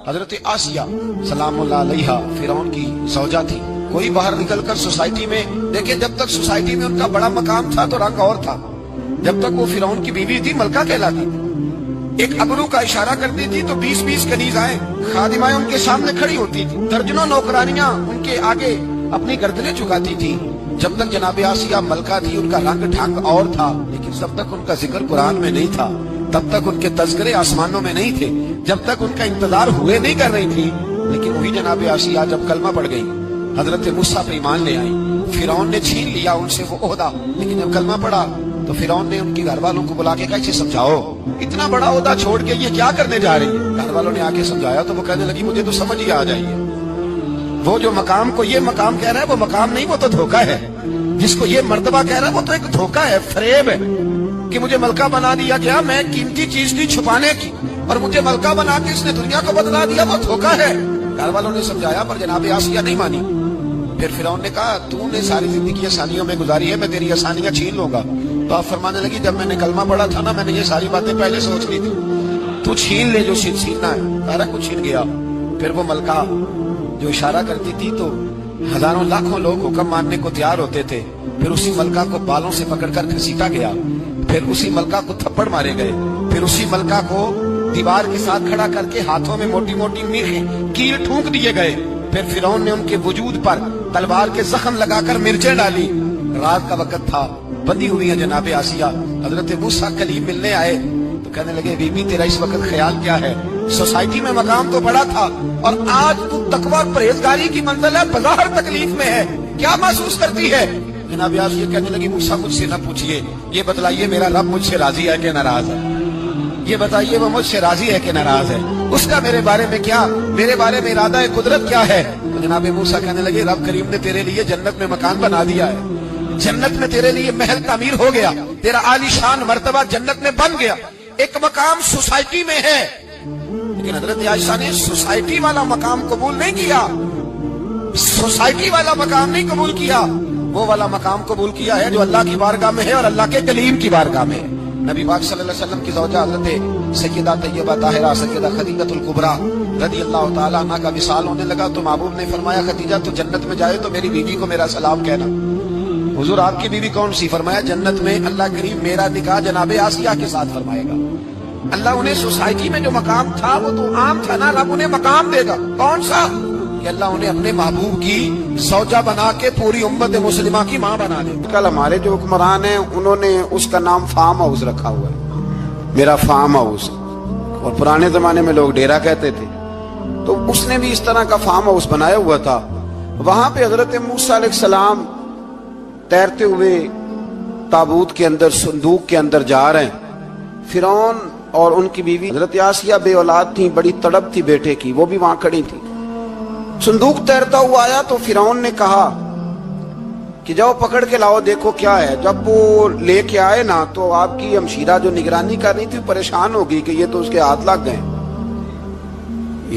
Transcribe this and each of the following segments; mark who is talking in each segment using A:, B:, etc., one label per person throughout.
A: حضرت آسیہ سلام اللہ علیہا فرعون کی زوجہ تھی. کوئی باہر نکل کر سوسائٹی میں دیکھیں، جب تک سوسائٹی میں ان کا بڑا مقام تھا تو رنگ اور تھا. جب تک وہ فرعون کی بیوی تھی ملکہ کہلاتی تھی. ایک ابرو کا اشارہ کرتی تھی تو 20 کنیزائیں خادمائیں ان کے سامنے کھڑی ہوتی تھی. درجنوں نوکرانیاں ان کے آگے اپنی گردنیں جھکاتی تھی. جب تک جناب آسیہ ملکہ تھی ان کا رنگ ڈھنگ اور تھا، لیکن جب تک ان کا ذکر قرآن میں نہیں تھا، تب تک ان کے تذکرے آسمانوں میں نہیں تھے، جب تک ان کا انتظار ہوئے نہیں کر رہی تھی. لیکن وہی جناب آسیہ جب کلمہ پڑھ گئی، حضرت موسیٰ پہ ایمان لے آئی، فرعون نے چھین لیا ان سے وہ عہدہ. لیکن جب کلمہ پڑھا تو فرعون نے ان کی گھر والوں کو بلا کے کہا اسے سمجھاؤ، اتنا بڑا عہدہ چھوڑ کے یہ کیا کرنے جا رہی ہے. گھر والوں نے آ کے سمجھایا تو وہ کہنے لگی مجھے تو سمجھ ہی آ جائیے، وہ جو مقام کو یہ مقام کہہ رہا ہے وہ مقام نہیں، وہ تو دھوکہ ہے. جس کو یہ مرتبہ کہہ رہا ہے وہ تو ایک دھوکہ ہے، فریب ہے کہ مجھے ملکہ بنا دیا گیا. میں قیمتی چیز تھی چھپانے کی اور مجھے ملکہ بنا کے اس نے دنیا کو بدلا دیا، وہ دھوکہ ہے. گھر والوں نے سمجھایا پر جناب آسیہ نہیں مانی. پھر فرعون نے کہا تو نے ساری زندگی آسانیوں میں گزاری ہے، میں تیری آسانیاں چھین لوں گا. تو آپ فرمانے لگی جب میں نے کلمہ پڑھا تھا نا، میں نے یہ ساری باتیں پہلے سوچ لی تھی، تو چھین لے جو چھیننا ہے. سارا کچھ چھین گیا. پھر وہ ملکہ جو اشارہ کرتی تھی تو ہزاروں لاکھوں لوگ حکم ماننے کو تیار ہوتے تھے. پھر اسی ملکہ کو بالوں سے پکڑ کر گھسیٹا گیا. پھر اسی ملکہ کو تھپڑ مارے گئے. پھر اسی ملکہ کو دیوار کے ساتھ کھڑا کر کے ہاتھوں میں موٹی موٹی میخیں کیل ٹھونک دیے گئے. پھر فرعون نے ان کے وجود پر تلوار کے زخم لگا کر مرچیں ڈالی. رات کا وقت تھا، بندی ہوئی ہے جناب آسیہ. حضرت موسیٰ کلیم ملنے آئے تو کہنے لگے بی بی تیرا اس وقت خیال کیا ہے؟ سوسائٹی میں مقام تو بڑا تھا اور آج تو تقوی اور پرہیزگاری کی منزل ہے، بظاہر تکلیف میں ہے، کیا محسوس کرتی ہے؟ جناب آسیہ کہنے لگی موسیٰ مجھ سے نہ پوچھئے، یہ بتلائیے میرا رب مجھ سے راضی ہے کہ ناراض ہے؟ یہ بتائیے وہ مجھ سے راضی ہے کہ ناراض ہے؟ اس کا میرے بارے میں کیا، میرے بارے میں ارادہ قدرت کیا ہے؟ تو جناب موسیٰ کہنے لگے رب کریم نے تیرے لیے جنت میں مکان بنا دیا ہے، جنت میں تیرے لیے محل تعمیر ہو گیا، تیرا عالی شان مرتبہ جنت میں بن گیا. ایک مقام سوسائٹی میں ہے، لیکن حضرت عائشہ نے سوسائٹی والا مقام قبول نہیں کیا. سوسائٹی والا مقام نہیں قبول کیا، وہ والا مقام قبول کیا ہے جو اللہ کی بارگاہ میں ہے اور اللہ کے کلیم کی بارگاہ میں ہے. نبی پاک صلی اللہ علیہ وسلم کی زوجہ حضرت سیدہ طیبہ طاہرہ سیدہ خدیجہ الکبریٰ رضی اللہ تعالیٰ عنہ کا وصال ہونے لگا تو محبوب نے فرمایا خدیجہ تو جنت میں جائے تو میری بیوی کو میرا سلام کہنا. حضور آپ کی بیوی کون سی؟ فرمایا جنت میں اللہ کریم میرا نکاح جناب آسیہ کے ساتھ فرمائے گا. اللہ انہیں سوسائٹی میں جو مقام تھا وہ تو عام تھا نا، رب انہیں مقام دے گا. کون سا؟ کہ اللہ انہیں اپنے محبوب کی زوجہ بنا کے پوری امت مسلمہ کی ماں بنا دے. کل ہمارے جو حکمران ہیں انہوں نے اس کا نام فارم ہاؤس رکھا ہوا ہے، میرا فارم ہاؤس. اور پرانے زمانے میں لوگ ڈیرا کہتے تھے، تو اس نے بھی اس طرح کا فارم ہاؤس بنایا ہوا تھا. وہاں پہ حضرت موسیٰ علیہ السلام تیرتے ہوئے تابوت کے اندر صندوق کے اندر جا رہے ہیں. فرعون اور ان کی بیوی حضرت آسیہ بے اولاد تھیں، بڑی تڑپ تھی بیٹے کی، وہ بھی وہاں کھڑی تھی. صندوق تیرتا ہوا آیا تو فرعون نے کہا کہ جاؤ پکڑ کے لاؤ دیکھو کیا ہے. جب وہ لے کے آئے نا تو آپ کی ہمشیرہ جو نگرانی کر رہی تھی پریشان ہو گئی کہ یہ تو اس کے ہاتھ لگ گئے،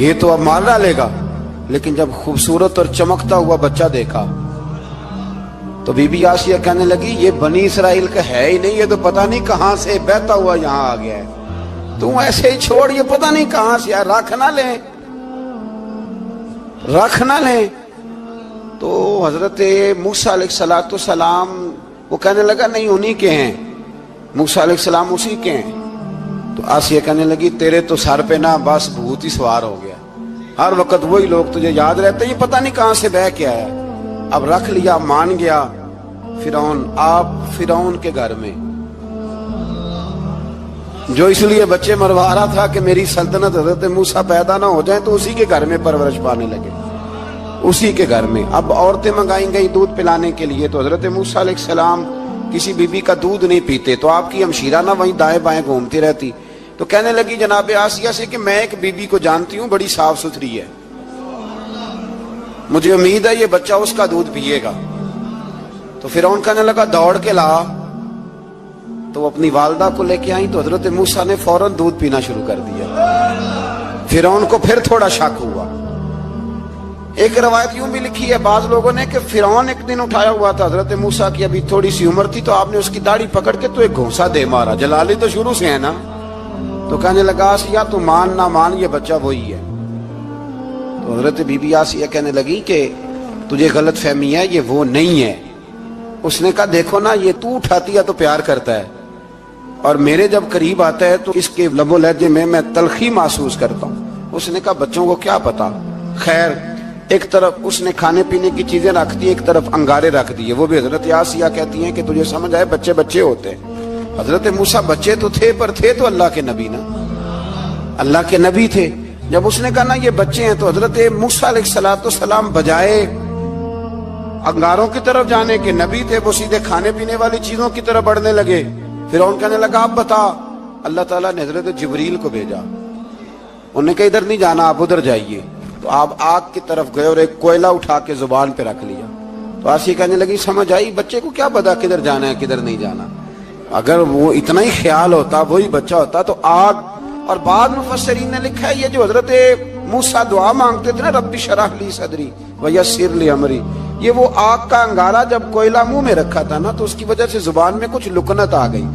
A: یہ تو اب مار ڈالے گا. لیکن جب خوبصورت اور چمکتا ہوا بچہ دیکھا تو بی بی آسیہ کہنے لگی یہ بنی اسرائیل کا ہے ہی نہیں، یہ تو پتہ نہیں کہاں سے بہتا ہوا یہاں آ گیا ہے. تو ایسے ہی چھوڑ، یہ پتہ نہیں کہاں سے رکھ نہ لیں، رکھ نہ لیں. تو حضرت موسیٰ علیہ السلام وہ کہنے لگا نہیں انہی کے ہیں، موسیٰ علیہ السلام اسی کے ہیں. تو آسیہ کہنے لگی تیرے تو سر پہ نا بس بھوت ہی سوار ہو گیا، ہر وقت وہی لوگ تجھے یاد رہتے ہیں، یہ پتہ نہیں کہاں سے بہ کے آیا. اب رکھ لیا، مان گیا فرعون. آپ فرعون کے گھر میں جو اس لیے بچے مروا رہا تھا کہ میری سلطنت حضرت موسیٰ پیدا نہ ہو جائیں، تو اسی کے گھر میں پرورش پانے لگے، اسی کے گھر میں. اب عورتیں منگائیں گئی دودھ پلانے کے لیے، تو حضرت موسیٰ علیہ السلام کسی بی بی کا دودھ نہیں پیتے، تو آپ کی ہمشیرہ نہ وہیں دائیں بائیں گھومتی رہتی. تو کہنے لگی جناب آسیہ سے کہ میں ایک بی بی کو جانتی ہوں، بڑی صاف ستھری ہے، مجھے امید ہے یہ بچہ اس کا دودھ پیے گا. تو فرعون کہنے لگا دوڑ کے لا. تو اپنی والدہ کو لے کے آئیں تو حضرت موسیٰ نے فوراً دودھ پینا شروع کر دیا. فرعون کو پھر تھوڑا شک ہوا. ایک روایت یوں بھی لکھی ہے بعض لوگوں نے کہ فرعون ایک دن اٹھایا ہوا تھا حضرت موسیٰ کی ابھی تھوڑی سی عمر تھی، تو آپ نے اس کی داڑھی پکڑ کے تو ایک گھونسا دے مارا. جلالی تو شروع سے ہے نا. تو کہنے لگا آسیہ تو مان نہ مان یہ بچہ وہی ہے. تو حضرت بی بی آسیہ کہنے لگی کہ تجھے غلط فہمی ہے، یہ وہ نہیں ہے۔ اس نے کہا دیکھو نا، یہ تو اٹھاتی ہے تو پیار کرتا ہے، اور میرے جب قریب آتا ہے تو اس کے لب و لہجے میں تلخی محسوس کرتا ہوں۔ اس نے کہا بچوں کو کیا پتا۔ خیر، ایک طرف اس نے کھانے پینے کی چیزیں رکھ دی، ایک طرف انگارے رکھ دیے۔ وہ بھی حضرت آسیہ کہتی ہیں کہ تجھے سمجھ آئے بچے بچے ہوتے ہیں۔ حضرت موسیٰ بچے تو تھے، پر تھے تو اللہ کے نبی نا، اللہ کے نبی تھے۔ جب اس نے کہا نا یہ بچے ہیں، تو حضرت موسیٰ علیہ السلام بجائے انگاروں کی طرف جانے کے، نبی تھے، وہ سیدھے کھانے پینے والی چیزوں کی طرف بڑھنے لگے۔ فرعون کہنے لگا اب بتا۔ اللہ تعالیٰ نے حضرت جبریل کو بھیجا، انہوں نے کہا ادھر نہیں جانا، آپ ادھر جائیے۔ تو آپ آگ کی طرف گئے اور ایک کوئلہ اٹھا کے زبان پہ رکھ لیا۔ تو آسیہ کہنے لگی سمجھ آئی، بچے کو کیا پتا کدھر جانا ہے کدھر نہیں جانا، اگر وہ اتنا ہی خیال ہوتا، وہی بچہ ہوتا تو آگ۔ اور بعد مفسرین نے لکھا ہے یہ جو حضرت موسیٰ دعا مانگتے تھے نا، رب اشرح لی صدری ویسر لی امری، یہ وہ آگ کا انگارہ جب کوئلہ منہ میں رکھا تھا نا، تو اس کی وجہ سے زبان میں کچھ لکنت آ گئی۔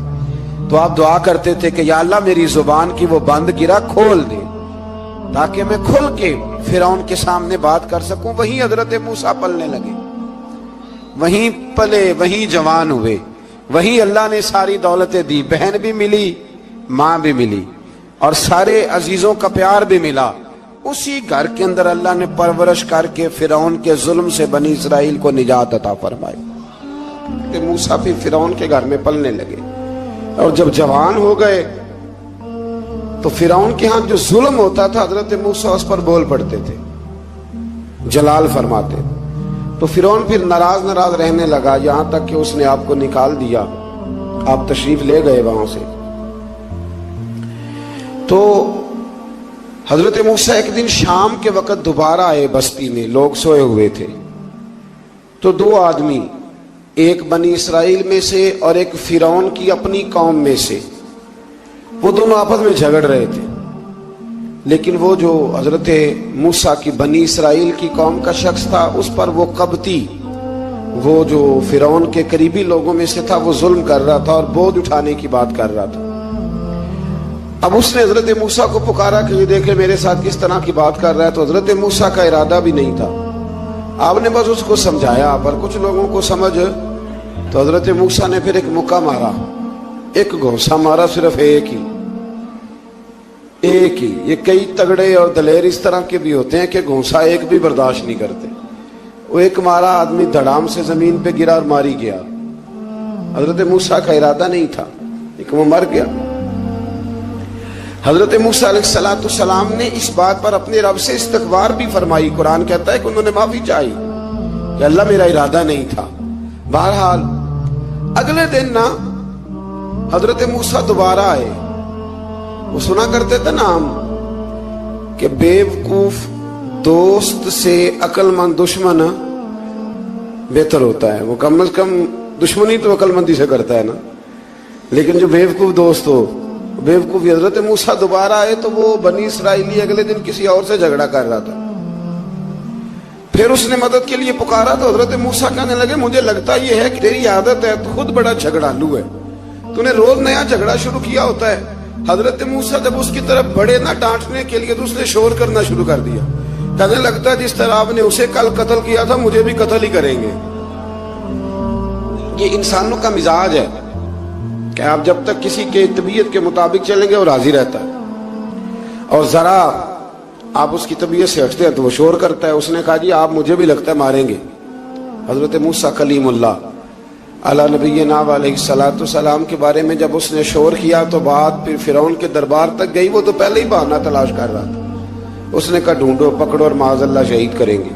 A: تو آپ دعا کرتے تھے کہ یا اللہ میری زبان کی وہ بند گرا کھول دے، تاکہ میں کھل کے فرعون کے سامنے بات کر سکوں۔ وہیں حضرت موسیٰ پلنے لگے، وہیں پلے، وہیں جوان ہوئے، وہیں اللہ نے ساری دولتیں دی، بہن بھی ملی، ماں بھی ملی، اور سارے عزیزوں کا پیار بھی ملا۔ اسی گھر کے اندر اللہ نے پرورش کر کے فرعون کے ظلم سے بنی اسرائیل کو نجات عطا فرمائی۔ کہ موسیٰ بھی فرعون کے گھر میں پلنے لگے، اور جب جوان ہو گئے تو فرعون کے ہاں جو ظلم ہوتا تھا حضرت موسیٰ اس پر بول پڑتے تھے، جلال فرماتے۔ تو فرعون پھر ناراض رہنے لگا، یہاں تک کہ اس نے آپ کو نکال دیا، آپ تشریف لے گئے وہاں سے۔ تو حضرت موسیٰ ایک دن شام کے وقت دوبارہ آئے بستی میں، لوگ سوئے ہوئے تھے۔ تو دو آدمی، ایک بنی اسرائیل میں سے اور ایک فرعون کی اپنی قوم میں سے، وہ دونوں آپس میں جھگڑ رہے تھے۔ لیکن وہ جو حضرت موسیٰ کی بنی اسرائیل کی قوم کا شخص تھا، اس پر وہ قبطی، وہ جو فرعون کے قریبی لوگوں میں سے تھا، وہ ظلم کر رہا تھا اور بوجھ اٹھانے کی بات کر رہا تھا۔ اب اس نے حضرت موسیٰ کو پکارا کہ یہ دیکھے میرے ساتھ کس طرح کی بات کر رہا ہے۔ تو حضرت موسیٰ کا ارادہ بھی نہیں تھا، آپ نے بس اس کو سمجھایا، پر کچھ لوگوں کو سمجھ، تو حضرت موسیٰ نے پھر ایک مکہ مارا، ایک گھونسا مارا، صرف ایک ہی۔ یہ کئی تگڑے اور دلیر اس طرح کے بھی ہوتے ہیں کہ گھونسا ایک بھی برداشت نہیں کرتے۔ وہ ایک مارا، آدمی دھڑام سے زمین پہ گرا اور ماری گیا۔ حضرت موسیٰ کا ارادہ نہیں تھا، لیکن وہ مر گیا۔ حضرت موسیٰ علیہ السلام نے اس بات پر اپنے رب سے استغفار بھی فرمائی۔ قرآن کہتا ہے کہ انہوں نے معافی چاہی کہ اللہ میرا ارادہ نہیں تھا۔ بہرحال اگلے دن نا حضرت موسیٰ دوبارہ آئے۔ وہ سنا کرتے تھے نا ہم کہ بیوقوف دوست سے عقل مند دشمن بہتر ہوتا ہے۔ وہ کم از کم دشمنی تو عقل مندی سے کرتا ہے نا، لیکن جو بیوقوف دوست ہو بیوقوفی۔ حضرت موسیٰ دوبارہ آئے تو وہ بنی اسرائیلی اگلے دن کسی اور سے جھگڑا کر رہا تھا۔ پھر اس نے مدد کے لیے پکارا تو حضرت موسیٰ کہنے لگے مجھے لگتا یہ ہے کہ تیری عادت ہے، تو خود بڑا جھگڑالو ہے، تو نے روز نیا جھگڑا شروع کیا ہوتا ہے۔ حضرت موسیٰ جب اس کی طرف بڑھے نہ ڈانٹنے کے لیے تو اس نے شور کرنا شروع کر دیا، کہنے لگتا ہے جس طرح آپ نے اسے کل قتل کیا تھا مجھے بھی قتل ہی کریں گے۔ یہ انسانوں کا مزاج ہے کہ آپ جب تک کسی کے طبیعت کے مطابق چلیں گے وہ راضی رہتا ہے، اور ذرا آپ اس کی طبیعت سے ہٹتے ہیں تو وہ شور کرتا ہے۔ اس نے کہا جی آپ مجھے بھی لگتا ہے ماریں گے۔ حضرت موسیٰ کلیم اللہ علیہ نبینا علیہ السلام کے بارے میں جب اس نے شور کیا تو بات پھر فرعون کے دربار تک گئی۔ وہ تو پہلے ہی بہانہ تلاش کر رہا تھا۔ اس نے کہا ڈھونڈو، پکڑو اور معاذ اللہ شہید کریں گے۔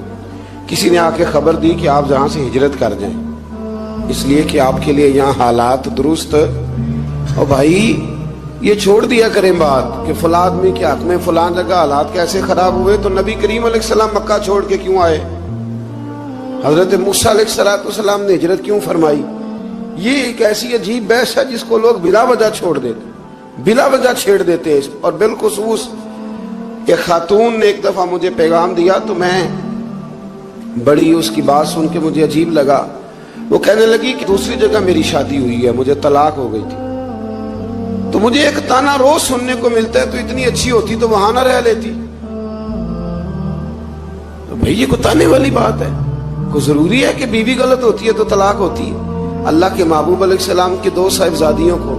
A: کسی نے آ کے خبر دی کہ آپ یہاں سے ہجرت کر جائیں، اس لیے کہ آپ کے لیے یہاں حالات درست، اور بھائی یہ چھوڑ دیا کریں بات کہ فلاں آدمی کے حق میں فلاں جگہ حالات کیسے خراب ہوئے، تو نبی کریم علیہ السلام مکہ چھوڑ کے کیوں آئے؟ حضرت موسیٰ علیہ السلام نے ہجرت کیوں فرمائی؟ یہ ایک ایسی عجیب بحث ہے جس کو لوگ بلا وجہ چھوڑ دیتے، بلا وجہ چھیڑ دیتے ہیں۔ اور بالخصوص ایک خاتون نے ایک دفعہ مجھے پیغام دیا تو میں بڑی اس کی بات سن کے مجھے عجیب لگا۔ وہ کہنے لگی کہ دوسری جگہ میری شادی ہوئی ہے، مجھے طلاق ہو گئی تھی، تو مجھے ایک تانا روز سننے کو ملتا ہے تو اتنی اچھی ہوتی تو وہاں نہ رہ لیتی۔
B: بھئی یہ کتانے والی بات ہے؟ کوئی ضروری ہے کہ بیوی غلط ہوتی ہے تو طلاق ہوتی ہے؟ اللہ کے محبوب علیہ السلام کی 2 صاحبزادیوں کو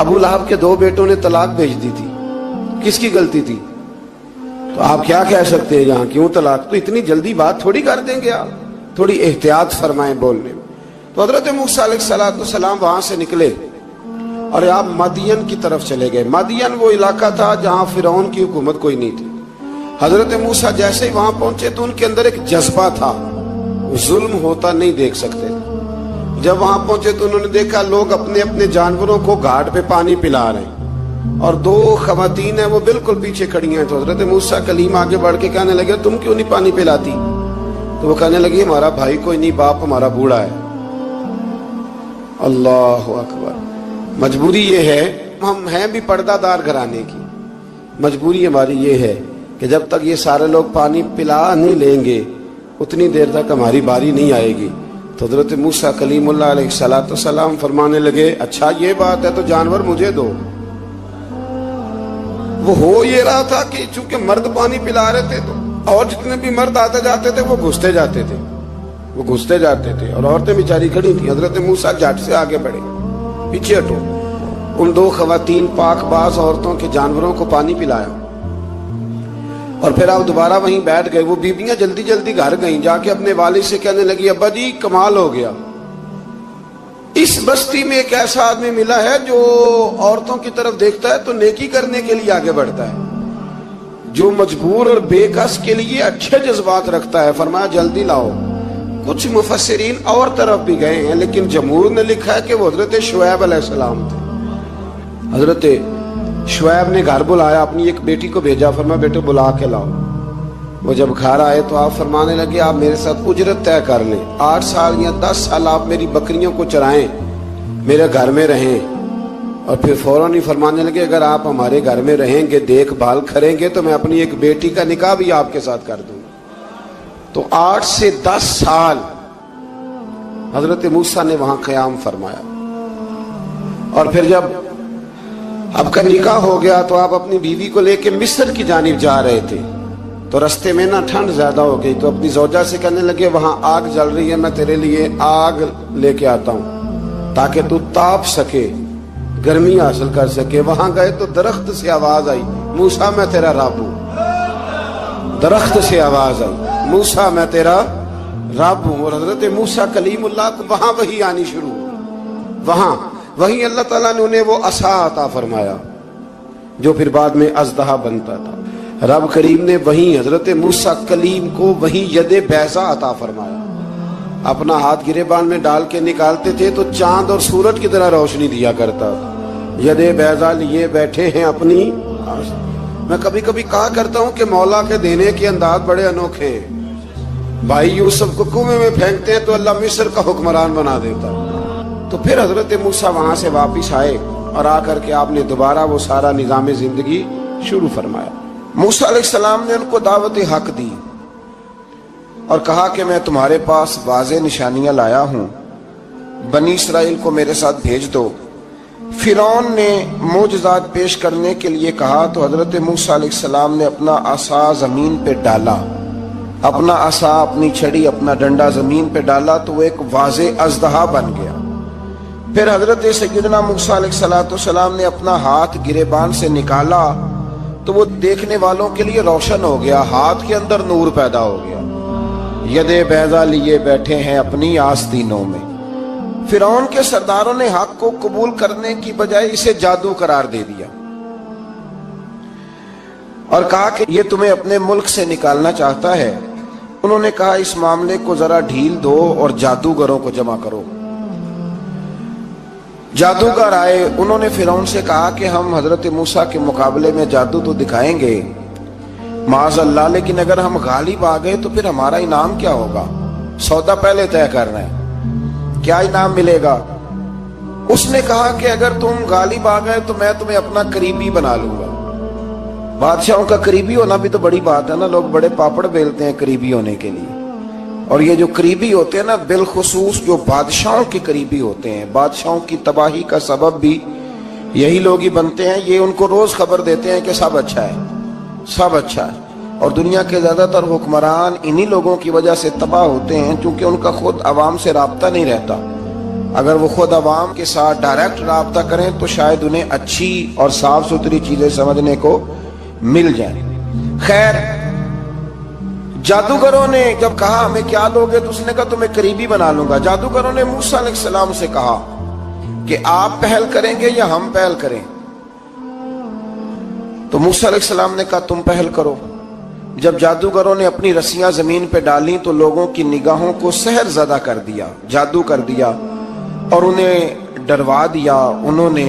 B: ابو لہب کے 2 بیٹوں نے طلاق بھیج دی تھی، کس کی غلطی تھی؟ تو آپ کیا کہہ سکتے ہیں یہاں کیوں طلاق؟ تو اتنی جلدی بات تھوڑی کر دیں گے آپ، تھوڑی احتیاط فرمائیں بولنے میں۔ تو حضرت موسیٰ علیہ السلام وہاں سے نکلے اور آپ مدین کی طرف چلے گئے۔ مدین وہ علاقہ تھا جہاں فرعون کی حکومت کوئی نہیں تھی۔ حضرت موسیٰ جیسے ہی وہاں پہنچے تو ان کے اندر ایک جذبہ تھا، ظلم ہوتا نہیں دیکھ سکتے۔ جب وہاں پہنچے تو انہوں نے دیکھا لوگ اپنے اپنے جانوروں کو گھاٹ پہ پانی پلا رہے ہیں اور 2 خواتین ہیں وہ بالکل پیچھے کھڑی ہیں۔ تو حضرت موسیٰ کلیم آگے بڑھ کے کہنے لگے تم کیوں نہیں پانی پلاتی؟ تو وہ کہنے لگی ہمارا بھائی کوئی نہیں، باپ ہمارا بوڑھا ہے۔ اللہ اکبر۔ مجبوری یہ ہے، ہم ہیں بھی پردہ دار گھرانے کی، مجبوری ہماری یہ ہے کہ جب تک یہ سارے لوگ پانی پلا نہیں لیں گے اتنی دیر تک ہماری باری نہیں آئے گی۔ تو حضرت موسیٰ کلیم اللہ علیہ السلام فرمانے لگے اچھا یہ بات ہے تو جانور مجھے دو۔ وہ ہو یہ رہا تھا کہ چونکہ مرد پانی پلا رہے تھے تو اور جتنے بھی مرد آتے جاتے تھے وہ گھستے جاتے تھے اور عورتیں بیچاری کھڑی تھیں۔ حضرت موسیٰ جھٹ سے آگے بڑھے، پیچھے ہٹو۔ ان 2 خواتین پاک باز عورتوں کے جانوروں کو پانی پلایا اور پھر آپ دوبارہ وہیں بیٹھ گئے۔ وہ بیبیاں جلدی جلدی گھر گئیں، جا کے اپنے والد سے کہنے لگی ابا جی کمال ہو گیا، اس بستی میں ایک ایسا آدمی ملا ہے جو عورتوں کی طرف دیکھتا ہے تو نیکی کرنے کے لیے آگے بڑھتا ہے، جو مجبور اور بے کس کے لیے اچھے جذبات رکھتا ہے۔ فرمایا جلدی لاؤ۔ کچھ مفسرین اور طرف بھی گئے ہیں لیکن جمہور نے لکھا ہے کہ وہ حضرت شعیب علیہ السلام تھے۔ حضرت شعیب نے گھر بلایا، اپنی ایک بیٹی کو بھیجا، فرمایا بیٹے بلا کے لاؤ۔ وہ جب گھر آئے تو آپ فرمانے لگے آپ میرے ساتھ اجرت طے کر لیں، 8 سال یا 10 سال آپ میری بکریوں کو چرائیں، میرے گھر میں رہیں۔ اور پھر فوراً ہی فرمانے لگے اگر آپ ہمارے گھر میں رہیں گے، دیکھ بھال کریں گے تو میں اپنی ایک بیٹی کا نکاح بھی آپ کے ساتھ کر دوں۔ تو 8 سے 10 سال حضرت موسیٰ نے وہاں قیام فرمایا۔ اور پھر جب آپ کا نکاح ہو گیا تو آپ اپنی بیوی کو لے کے مصر کی جانب جا رہے تھے، تو رستے میں نا ٹھنڈ زیادہ ہو گئی، تو اپنی زوجہ سے کہنے لگے وہاں آگ جل رہی ہے، میں تیرے لیے آگ لے کے آتا ہوں تاکہ تو تاپ سکے، گرمی حاصل کر سکے۔ وہاں گئے تو درخت سے آواز آئی موسیٰ میں تیرا رب ہوں۔ درخت سے آواز آئی موسیٰ میں تیرا رب ہوں۔ اور حضرت موسیٰ کلیم اللہ کو وہاں وحی آنی شروع ہوئی، وہاں وہیں اللہ تعالیٰ نے انہیں وہ عصا عطا فرمایا جو پھر بعد میں اژدہا بنتا تھا۔ رب کریم نے وہیں حضرت موسیٰ کلیم کو وہیں ید بیضا عطا فرمایا۔ اپنا ہاتھ گریبان میں ڈال کے نکالتے تھے تو چاند اور سورج کی طرح روشنی دیا کرتا تھا۔ ید بیضا لیے بیٹھے ہیں اپنی۔ میں کبھی کبھی کہا کرتا ہوں کہ مولا کے دینے کے انداز بڑے انوکھے ہیں۔ بھائی یوسف کو کنویں میں پھینکتے ہیں تو اللہ مصر کا حکمران بنا دیتا۔ تو پھر حضرت موسیٰ وہاں سے واپس آئے اور آ کر کے آپ نے دوبارہ وہ سارا نظام زندگی شروع فرمایا۔ موسیٰ علیہ السلام نے ان کو دعوت حق دی اور کہا کہ میں تمہارے پاس واضح نشانیاں لایا ہوں، بنی اسرائیل کو میرے ساتھ بھیج دو۔ فرعون نے معجزات پیش کرنے کے لیے کہا تو حضرت موسیٰ علیہ السلام نے اپنا عصا زمین پہ ڈالا، اپنا عصا، اپنی چھڑی، اپنا ڈنڈا زمین پہ ڈالا تو وہ ایک واضح اژدہا بن گیا۔ پھر حضرت سیدنا موسیٰ علیہ السلام نے اپنا ہاتھ گریبان سے نکالا تو وہ دیکھنے والوں کے لیے روشن ہو گیا، ہاتھ کے اندر نور پیدا ہو گیا۔ ید بیضا لیے بیٹھے ہیں اپنی آستینوں میں۔ فرعون کے سرداروں نے حق کو قبول کرنے کی بجائے اسے جادو قرار دے دیا اور کہا کہ یہ تمہیں اپنے ملک سے نکالنا چاہتا ہے۔ انہوں نے کہا اس معاملے کو ذرا ڈھیل دو اور جادوگروں کو جمع کرو۔ جادوگر آئے، انہوں نے فرعون سے کہا کہ ہم حضرت موسیٰ کے مقابلے میں جادو تو دکھائیں گے معاذ اللہ، لیکن اگر ہم غالب آ گئے تو پھر ہمارا انعام کیا ہوگا؟ سودا پہلے طے کرنا ہے، کیا انعام ملے گا؟ اس نے کہا کہ اگر تم غالب آ گئے تو میں تمہیں اپنا قریبی بنا لوں گا۔ بادشاہوں کا قریبی ہونا بھی تو بڑی بات ہے نا، لوگ بڑے پاپڑ بیلتے ہیں قریبی ہونے کے لیے، اور یہ جو قریبی ہوتے ہیں نا بالخصوص جو بادشاہوں کے قریبی ہوتے ہیں، بادشاہوں کی تباہی کا سبب بھی یہی لوگ ہی بنتے ہیں۔ یہ ان کو روز خبر دیتے ہیں کہ سب اچھا ہے، سب اچھا ہے، اور دنیا کے زیادہ تر حکمران انہی لوگوں کی وجہ سے تباہ ہوتے ہیں، چونکہ ان کا خود عوام سے رابطہ نہیں رہتا۔ اگر وہ خود عوام کے ساتھ ڈائریکٹ رابطہ کریں تو شاید انہیں اچھی اور صاف ستھری چیزیں سمجھنے کو مل جائیں۔ خیر، جادوگروں نے جب کہا ہمیں کیا دو گے، تو اس نے کہا تمہیں قریبی بنا لوں گا۔ جادوگروں نے موسیٰ علیہ السلام سے کہا کہ آپ پہل کریں گے یا ہم پہل کریں؟ تو موسیٰ علیہ السلام نے کہا تم پہل کرو۔ جب جادوگروں نے اپنی رسیاں زمین پہ ڈالیں تو لوگوں کی نگاہوں کو سحر زدہ کر دیا، جادو کر دیا اور انہیں ڈروا دیا۔ انہوں نے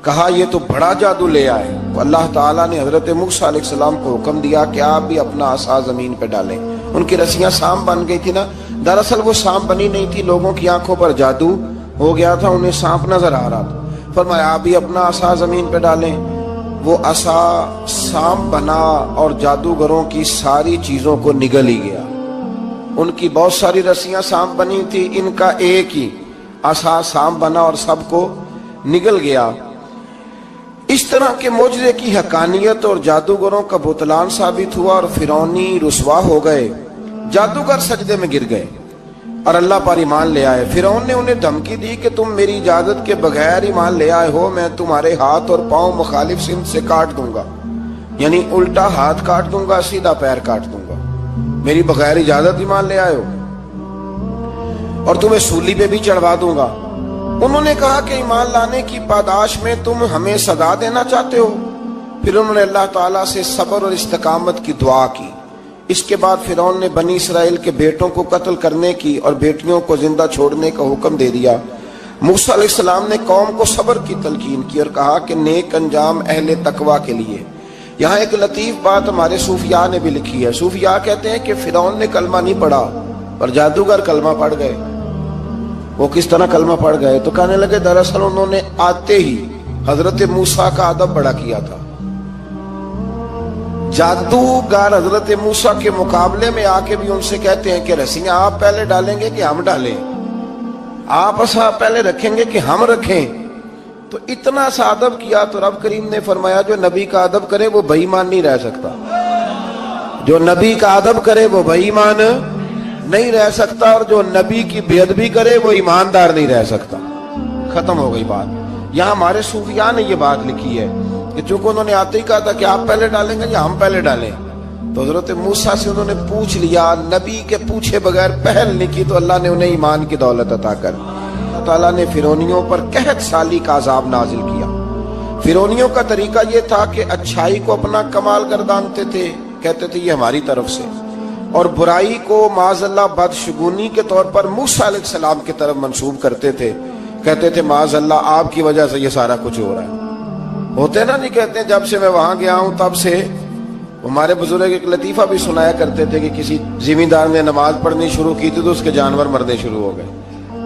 B: کہا یہ تو بڑا جادو لے آئے۔ تو اللہ تعالیٰ نے حضرت موسیٰ علیہ السلام کو حکم دیا کہ آپ بھی اپنا عصا زمین پہ ڈالیں۔ ان کی رسیاں سانپ بن گئی تھی نا، دراصل وہ سانپ بنی نہیں تھی، لوگوں کی آنکھوں پر جادو ہو گیا تھا، انہیں سانپ نظر آ رہا تھا۔ فرمایا آپ بھی اپنا عصا زمین پہ ڈالیں۔ وہ عصا سانپ بنا اور جادوگروں کی ساری چیزوں کو نگل ہی گیا۔ ان کی بہت ساری رسیاں سانپ بنی تھی، ان کا ایک ہی عصا سانپ بنا اور سب کو نگل گیا۔ اس طرح کے معجزے کی حقانیت اور جادوگروں کا بطلان ثابت ہوا اور فرعونی رسوا ہو گئے۔ جادوگر سجدے میں گر گئے اور اللہ پر ایمان لے آئے۔ فرعون نے انہیں دھمکی دی کہ تم میری اجازت کے بغیر ایمان لے آئے ہو، میں تمہارے ہاتھ اور پاؤں مخالف سمت سے کاٹ دوں گا، یعنی الٹا ہاتھ کاٹ دوں گا، سیدھا پیر کاٹ دوں گا، میری بغیر اجازت ایمان لے آئے ہو، اور تمہیں سولی پہ بھی چڑھوا دوں گا۔ انہوں نے کہا کہ ایمان لانے کی پاداش میں تم ہمیں سزا دینا چاہتے ہو؟ پھر انہوں نے اللہ تعالیٰ سے صبر اور استقامت کی دعا کی۔ اس کے بعد فرعون نے بنی اسرائیل کے بیٹوں کو قتل کرنے کی اور بیٹیوں کو زندہ چھوڑنے کا حکم دے دیا۔ موسیٰ علیہ السلام نے قوم کو صبر کی تلقین کی اور کہا کہ نیک انجام اہل تقوی کے لیے۔ یہاں ایک لطیف بات ہمارے صوفیاء نے بھی لکھی ہے۔ صوفیاء کہتے ہیں کہ فرعون نے کلمہ نہیں پڑھا اور جادوگر کلمہ پڑھ گئے۔ وہ کس طرح کلمہ پڑھ گئے؟ تو کہنے لگے دراصل انہوں نے آتے ہی حضرت موسیٰ کا ادب بڑا کیا تھا۔ جادوگر حضرت موسیٰ کے مقابلے میں آ کے بھی ان سے کہتے ہیں کہ رسیاں آپ پہلے ڈالیں گے کہ ہم ڈالیں؟ آپ عصا پہلے رکھیں گے کہ ہم رکھیں؟ تو اتنا سا ادب کیا تو رب کریم نے فرمایا جو نبی کا ادب کرے وہ بے ایمان نہیں رہ سکتا، جو نبی کا ادب کرے وہ بے ایمان نہیں رہ سکتا، اور جو نبی کی بے ادبی کرے وہ ایماندار نہیں رہ سکتا۔ ختم ہو گئی بات۔ یہاں ہمارے صوفیاء نے یہ بات لکھی ہے کہ چونکہ انہوں نے آتے ہی کہا تھا کہ آپ پہلے ڈالیں گے یا ہم پہلے ڈالیں، تو حضرت موسیٰ سے انہوں نے پوچھ لیا، نبی کے پوچھے بغیر پہل نہیں کی، تو اللہ نے انہیں ایمان کی دولت عطا کر دی۔ اللہ تعالیٰ نے فرعونیوں پر قحط سالی کا عذاب نازل کیا۔ فرعونیوں کا طریقہ یہ تھا کہ اچھائی کو اپنا کمال گردانتے تھے، کہتے تھے یہ ہماری طرف سے، اور برائی کو معاذ اللہ بدشگونی کے طور پر موسیٰ علیہ السلام کی طرف منسوب کرتے تھے، کہتے تھے معاذ اللہ آپ کی وجہ سے یہ سارا کچھ ہو رہا ہے۔ ہوتے نا، نہیں کہتے ہیں جب سے میں وہاں گیا ہوں تب سے۔ ہمارے بزرگ ایک لطیفہ بھی سنایا کرتے تھے کہ کسی زمیندار نے نماز پڑھنی شروع کی تھی تو اس کے جانور مرنے شروع ہو گئے۔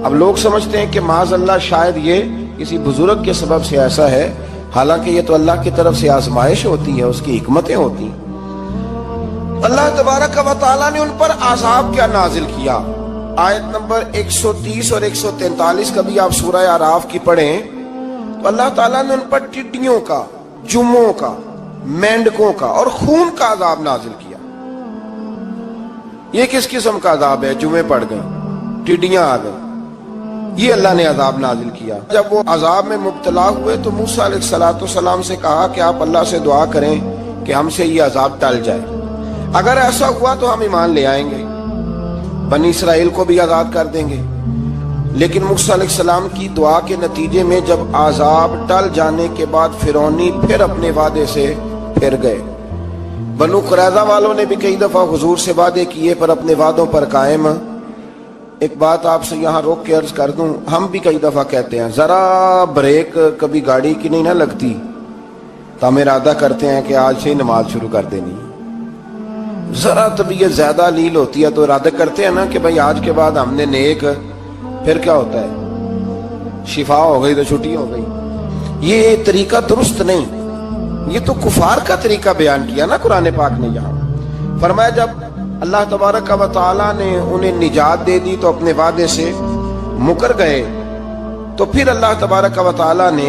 B: اب لوگ سمجھتے ہیں کہ معاذ اللہ شاید یہ کسی بزرگ کے سبب سے ایسا ہے، حالانکہ یہ تو اللہ کی طرف سے آزمائش ہوتی ہے، اس کی حکمتیں ہوتی ہیں۔ اللہ تبارک و تعالیٰ نے ان پر عذاب کیا نازل کیا؟ آیت نمبر 130 اور 143 کا بھی آپ سورہ اعراف کی پڑھیں تو اللہ تعالیٰ نے ان پر ٹڈیوں کا، جموں کا، مینڈکوں کا اور خون کا عذاب نازل کیا۔ یہ کس قسم کا عذاب ہے؟ جمعے پڑ گئے، ٹڈیاں آ گئیں، یہ اللہ نے عذاب نازل کیا۔ جب وہ عذاب میں مبتلا ہوئے تو موسیٰ علیہ السلام سے کہا کہ آپ اللہ سے دعا کریں کہ ہم سے یہ عذاب ٹل جائے، اگر ایسا ہوا تو ہم ایمان لے آئیں گے، بنی اسرائیل کو بھی آزاد کر دیں گے۔ لیکن موسیٰ علیہ السلام کی دعا کے نتیجے میں جب عذاب ٹل جانے کے بعد فرعونی پھر اپنے وعدے سے پھر گئے۔ بنو قریظہ والوں نے بھی کئی دفعہ حضور سے وعدے کیے پر اپنے وعدوں پر قائم۔ ایک بات آپ سے یہاں روک کے عرض کر دوں، ہم بھی کئی دفعہ کہتے ہیں ذرا بریک کبھی گاڑی کی نہیں نہ لگتی تو ہم ارادہ کرتے ہیں کہ آج سے ہی نماز شروع کر دینی۔ ذرا طبیعت زیادہ لیل ہوتی ہے تو ارادہ کرتے ہیں نا کہ بھائی آج کے بعد ہم نے نیک، پھر کیا ہوتا ہے؟ شفا ہو گئی تو چھٹی ہو گئی۔ یہ طریقہ درست نہیں، یہ تو کفار کا طریقہ بیان کیا نا قرآن پاک نے۔ یہاں فرمایا جب اللہ تبارک و تعالیٰ نے انہیں نجات دے دی تو اپنے وعدے سے مکر گئے، تو پھر اللہ تبارک و تعالیٰ نے